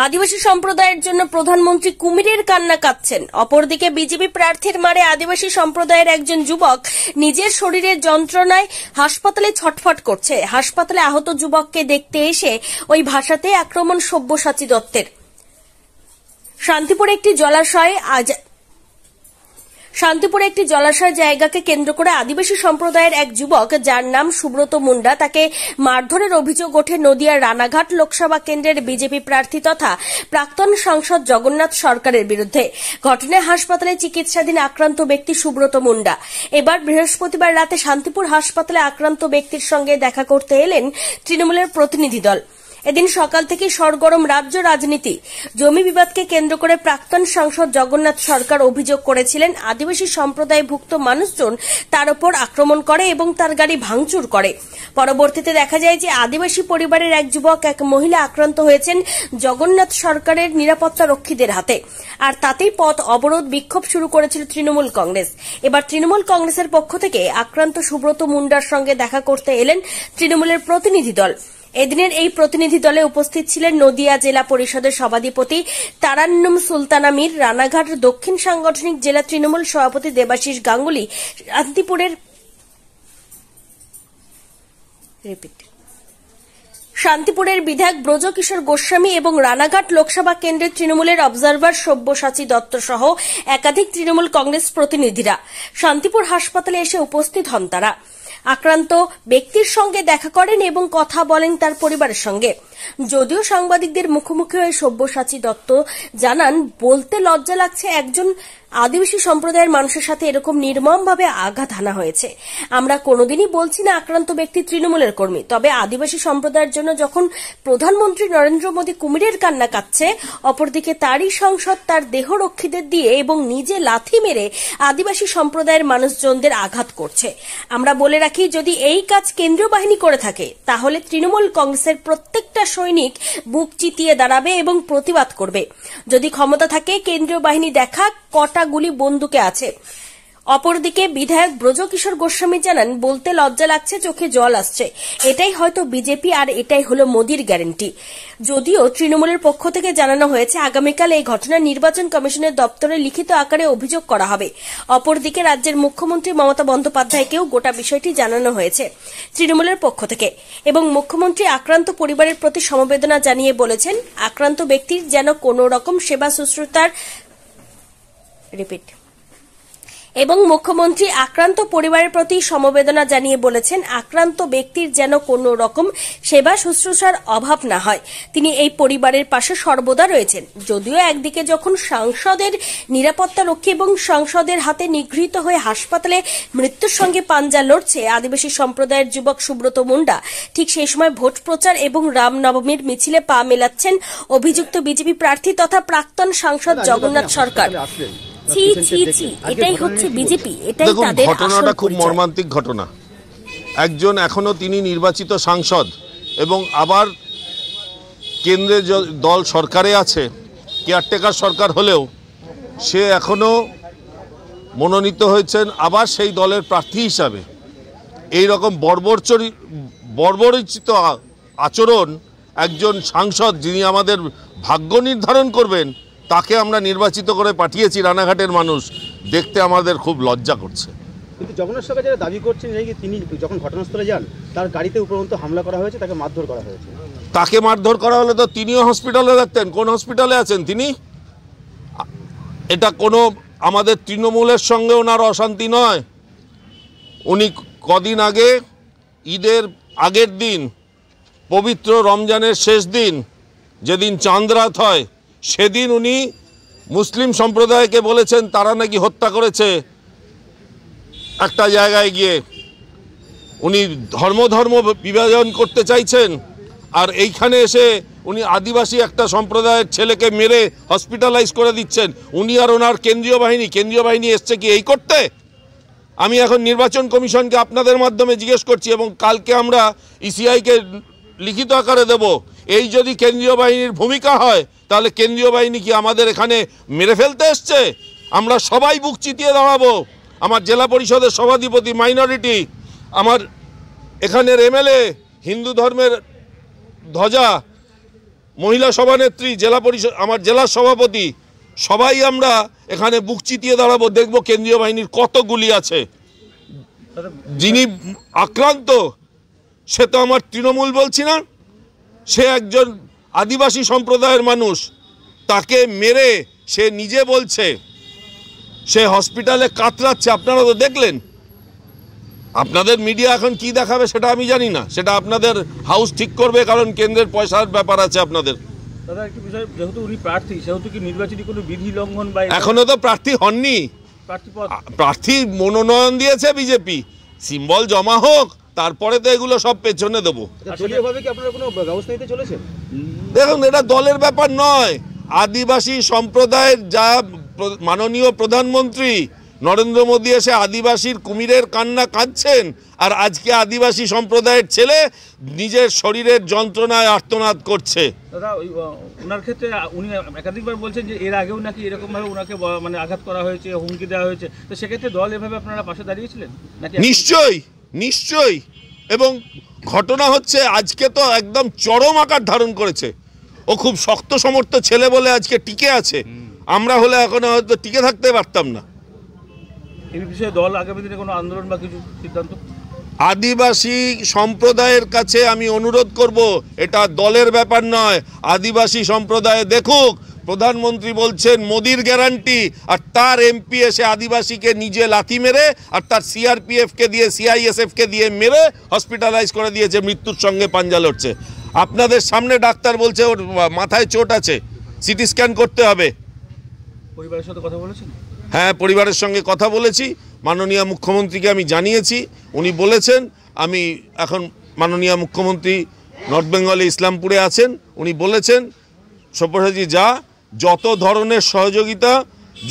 আদিবাসী সম্প্রদায়ের জন্য প্রধানমন্ত্রী কুমিরের কান্না কাঁদছেন। অপরদিকে বিজেপি প্রার্থীর মারে আদিবাসী সম্প্রদায়ের একজন যুবক নিজের শরীরের যন্ত্রণায় হাসপাতালে ছটফট করছে। হাসপাতালে আহত যুবককে দেখতে এসে ওই ভাষাতে আক্রমণ সব্যসাচী দত্তের। শান্তিপুরে একটি জলাশয় জায়গাকে কেন্দ্র করে আদিবাসী সম্প্রদায়ের এক যুবক, যার নাম সুব্রত মুন্ডা, তাকে মারধরের অভিযোগ ওঠে নদিয়ার রানাঘাট লোকসভা কেন্দ্রের বিজেপি প্রার্থী তথা প্রাক্তন সাংসদ জগন্নাথ সরকারের বিরুদ্ধে। ঘটনায় হাসপাতালে চিকিৎসাধীন আক্রান্ত ব্যক্তি সুব্রত মুন্ডা। এবার বৃহস্পতিবার রাতে শান্তিপুর হাসপাতালে আক্রান্ত ব্যক্তির সঙ্গে দেখা করতে এলেন তৃণমূলের প্রতিনিধি দল। এদিন সকাল থেকে সরগরম রাজ্য রাজনীতি। জমি বিবাদকে কেন্দ্র করে প্রাক্তন সাংসদ জগন্নাথ সরকার অভিযোগ করেছিলেন আদিবাসী সম্প্রদায়ভুক্ত মানুষজন তার উপর আক্রমণ করে এবং তার গাড়ি ভাঙচুর করে। পরবর্তীতে দেখা যায় যে আদিবাসী পরিবারের এক যুবক, এক মহিলা আক্রান্ত হয়েছেন জগন্নাথ সরকারের নিরাপত্তা রক্ষীদের হাতে। আর তাতেই পথ অবরোধ, বিক্ষোভ শুরু করেছিল তৃণমূল কংগ্রেস। এবার তৃণমূল কংগ্রেসের পক্ষ থেকে আক্রান্ত সুব্রত মুন্ডার সঙ্গে দেখা করতে এলেন তৃণমূলের প্রতিনিধি দল। এদিনের এই প্রতিনিধি দলে উপস্থিত ছিলেন নদিয়া জেলা পরিষদের সভাধিপতি তারান্নুম সুলতানা মীর, রানাঘাট দক্ষিণ সাংগঠনিক জেলা তৃণমূল সভাপতি দেবাশিস গাঙ্গুলি, শান্তিপুরের বিধায়ক ব্রজকিশোর গোস্বামী এবং রানাঘাট লোকসভা কেন্দ্রের তৃণমূলের অবজারভার সব্যসাচী দত্ত সহ একাধিক তৃণমূল কংগ্রেস প্রতিনিধিরা শান্তিপুর হাসপাতালে এসে উপস্থিত হন। তারা আক্রান্ত ব্যক্তির সঙ্গে দেখা করেন এবং কথা বলেন তার পরিবারের সঙ্গে। যদিও সাংবাদিকদের মুখোমুখি হয়ে সব্যসাচী দত্ত জানান, বলতে লজ্জা লাগছে, একজন আদিবাসী সম্প্রদায়ের মানুষের সাথে এরকম নির্মমভাবে আঘাত হানা হয়েছে। আমরা কোনোদিনই বলছি না আক্রান্ত ব্যক্তি তৃণমূলের কর্মী, তবে আদিবাসী সম্প্রদায়ের জন্য যখন প্রধানমন্ত্রী নরেন্দ্র মোদী কুমিরের কান্না কাঁদছে, অপরদিকে তারই সংসদ তার দেহরক্ষীদের দিয়ে এবং নিজে লাথি মেরে আদিবাসী সম্প্রদায়ের মানুষজনদের আঘাত করছে। আমরা বলে রাখি, যদি এই কাজ কেন্দ্রীয় বাহিনী করে থাকে তাহলে তৃণমূল কংগ্রেসের প্রত্যেকটা সৈনিক বুক চিতিয়ে দাঁড়াবে এবং প্রতিবাদ করবে। যদি ক্ষমতা থাকে কেন্দ্রীয় বাহিনী দেখা কটা গুলি বন্দুকে আছে। অপরদিকে বিধায়ক ব্রজকিশোর গোস্বামী জানান, বলতে লজ্জা লাগছে, চোখে জল আসছে। এটাই হয়তো বিজেপি আর এটাই হলো মোদির গ্যারান্টি। যদিও তৃণমূলের পক্ষ থেকে জানানো হয়েছে আগামীকাল এই ঘটনা নির্বাচন কমিশনের দপ্তরে লিখিত আকারে অভিযোগ করা হবে। অপরদিকে রাজ্যের মুখ্যমন্ত্রী মমতা বন্দ্যোপাধ্যায়কেও গোটা বিষয়টি জানানো হয়েছে তৃণমূলের পক্ষ থেকে এবং মুখ্যমন্ত্রী আক্রান্ত পরিবারের প্রতি সমবেদনা জানিয়ে বলেছেন, আক্রান্ত ব্যক্তির যেন কোনো রকম সেবা শুশ্রূষার এবং মুখ্যমন্ত্রী আক্রান্ত পরিবারের প্রতি সমবেদনা জানিয়ে বলেছেন, আক্রান্ত ব্যক্তির যেন কোনো রকম সেবা শুশ্রূষার অভাব না হয়। তিনি এই পরিবারের পাশে সর্বদা রয়েছেন। যদিও একদিকে যখন সাংসদের নিরাপত্তা রক্ষী এবং সাংসদের হাতে নিগৃহীত হয়ে হাসপাতালে মৃত্যুর সঙ্গে পাঞ্জা লড়ছে আদিবাসী সম্প্রদায়ের যুবক সুব্রত মুন্ডা, ঠিক সেই সময় ভোট প্রচার এবং রামনবমীর মিছিলে পা মেলাচ্ছেন অভিযুক্ত বিজেপি প্রার্থী তথা প্রাক্তন সাংসদ জগন্নাথ সরকার। এটাই হচ্ছে বিজেপি, এটাই তাদের ঘটনাটা খুব মর্মান্তিক ঘটনা। একজন এখনো তিনি নির্বাচিত সাংসদ এবং আবার কেন্দ্রের দল সরকারে আছে, কেয়ারটেকার সরকার হলেও সে এখনো মনোনীত হয়েছেন আবার সেই দলের প্রার্থী হিসাবে। এই রকম বর্বরচিত আচরণ একজন সাংসদ, যিনি আমাদের ভাগ্য নির্ধারণ করবেন, তাকে আমরা নির্বাচিত করে পাঠিয়েছি রানাঘাটের মানুষ, দেখতে আমাদের খুব লজ্জা করছে। কিন্তু জগন্নাথ সরকার যারা দাবি করছেন যে তিনি যখন ঘটনাস্থলে যান তার গাড়িতে উপরন্ত হামলা করা হয়েছে, তাকে মারধর করা হয়েছে। তাকে মারধর করা হলে তো তিনিও হসপিটালে থাকতেন। কোন হসপিটালে আছেন তিনি? এটা কোনো আমাদের তৃণমূলের সঙ্গে ওনার অশান্তি নয়। উনি কদিন আগে ঈদের আগের দিন, পবিত্র রমজানের শেষ দিন, যেদিন চাঁদ রাত হয়, সেদিন উনি মুসলিম সম্প্রদায়কে বলেছেন তারা নাকি হত্যা করেছে একটা জায়গায় গিয়ে। উনি ধর্ম বিভাজন করতে চাইছেন, আর এইখানে এসে উনি আদিবাসী একটা সম্প্রদায়ের ছেলেকে মেরে হসপিটালাইজ করে দিচ্ছেন। উনি আর ওনার কেন্দ্রীয় বাহিনী এসছে কি এই করতে? আমি এখন নির্বাচন কমিশনকে আপনাদের মাধ্যমে জিজ্ঞেস করছি এবং কালকে আমরা ইসিআইকে লিখিত আকারে দেব, এই যদি কেন্দ্রীয় বাহিনীর ভূমিকা হয় তাহলে কেন্দ্রীয় বাহিনী কি আমাদের এখানে মেরে ফেলতে এসছে? আমরা সবাই বুক চিতিয়ে দাঁড়াবো। আমার জেলা পরিষদের সভাধিপতি মাইনরিটি, আমার এখানের এমএলএ হিন্দু ধর্মের ধ্বজা মহিলা সভানেত্রী, জেলা পরিষদ, আমার জেলার সভাপতি, সবাই আমরা এখানে বুক চিতিয়ে দাঁড়াবো, দেখবো কেন্দ্রীয় বাহিনীর কত গুলি আছে। যিনি আক্রান্ত সে তো আমার তৃণমূল বলছি না, সে একজন আদিবাসী সম্প্রদায়ের মানুষ, তাকে মেরে সে নিজে বলছে সে হসপিটালে কাতরাচ্ছে। আপনারা তো দেখলেন। আপনাদের মিডিয়া এখন কি দেখাবে সেটা আমি জানি না, সেটা আপনাদের হাউস ঠিক করবে, কারণ কেন্দ্রের পয়সার ব্যাপার আছে আপনাদের। দাদা একটি বিষয়, যেহেতু উনি প্রার্থী সেহেতু কি নির্বাচনী কোনো বিধি লঙ্ঘন বা এখনো তো প্রার্থী হননি, প্রার্থী মনোনয়ন দিয়েছে বিজেপি, সিম্বল জমা হোক, তারপরে তো এগুলো সব পেছনে দেবো। দলীয়ভাবে কি আপনারা কোনো ব্যবস্থা নিতে চলেছেন? দেখুন, এটা দলের ব্যাপার নয়। আদিবাসী সম্প্রদায়ের যা মাননীয় প্রধানমন্ত্রী নরেন্দ্র মোদী এসে আদিবাসীর কুমিরের কান্না কাঁদছেন, আর আজকে আদিবাসী সম্প্রদায়ের ছেলে নিজের শরীরের যন্ত্রণায় আর্তনাদ করছে। দাদা ওনার ক্ষেত্রে উনি একাধিকবার বলছেন যে এর আগেও নাকি এরকমভাবে ওনাকে মানে আঘাত করা হয়েছে, হুমকি দেওয়া হয়েছে, তো সেক্ষেত্রে দল এভাবে আপনারা পাশে দাঁড়িয়েছিলেন নাকি? নিশ্চয়ই নিশ্চয়ই। এবং ঘটনা হচ্ছে আজকে তো একদম চরম আকার ধারণ করেছে। ও খুব শক্ত সমর্থ ছেলে বলে আজকে টিকে আছে, আমরা হলে এখন হয়তো টিকে থাকতে পারতাম না। এই বিষয়ে দল আগামী দিনে কোনো আন্দোলন বা কিছু সিদ্ধান্ত? আদিবাসী সম্প্রদায়ের কাছে আমি অনুরোধ করব, এটা দলের ব্যাপার নয়। আদিবাসী সম্প্রদায় দেখুক প্রধানমন্ত্রী বলছেন মোদির গ্যারান্টি, আর তার এমপি এসে আদিবাসীকে নিজে লাথি মেরে আর তার সিআরপিএফকে দিয়ে সিআইএসএফকে দিয়ে মেরে হসপিটালাইজ করে দিয়েছে, মৃত্যুর সঙ্গে পাঞ্জা লড়ছে। আপনাদের সামনে ডাক্তার বলছে ওর মাথায় চোট আছে, সিটি স্ক্যান করতে হবে। পরিবারের সাথে কথা বলেছেন? হ্যাঁ, পরিবারের সঙ্গে কথা বলেছি, মাননীয় মুখ্যমন্ত্রীকে আমি জানিয়েছি। উনি বলেছেন, আমি এখন মাননীয় মুখ্যমন্ত্রী নর্থ বেঙ্গলে ইসলামপুরে আছেন, উনি বলেছেন সব্যসাচী যত ধরনের সহযোগিতা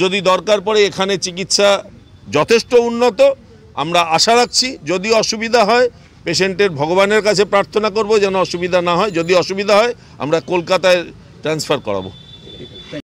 যদি দরকার পড়ে, এখানে চিকিৎসা যথেষ্ট উন্নত, আমরা আশা রাখছি। যদি অসুবিধা হয় পেশেন্টের ভগবানের কাছে প্রার্থনা করব যেন অসুবিধা না হয়, যদি অসুবিধা হয় আমরা কলকাতায় ট্রান্সফার করাবো।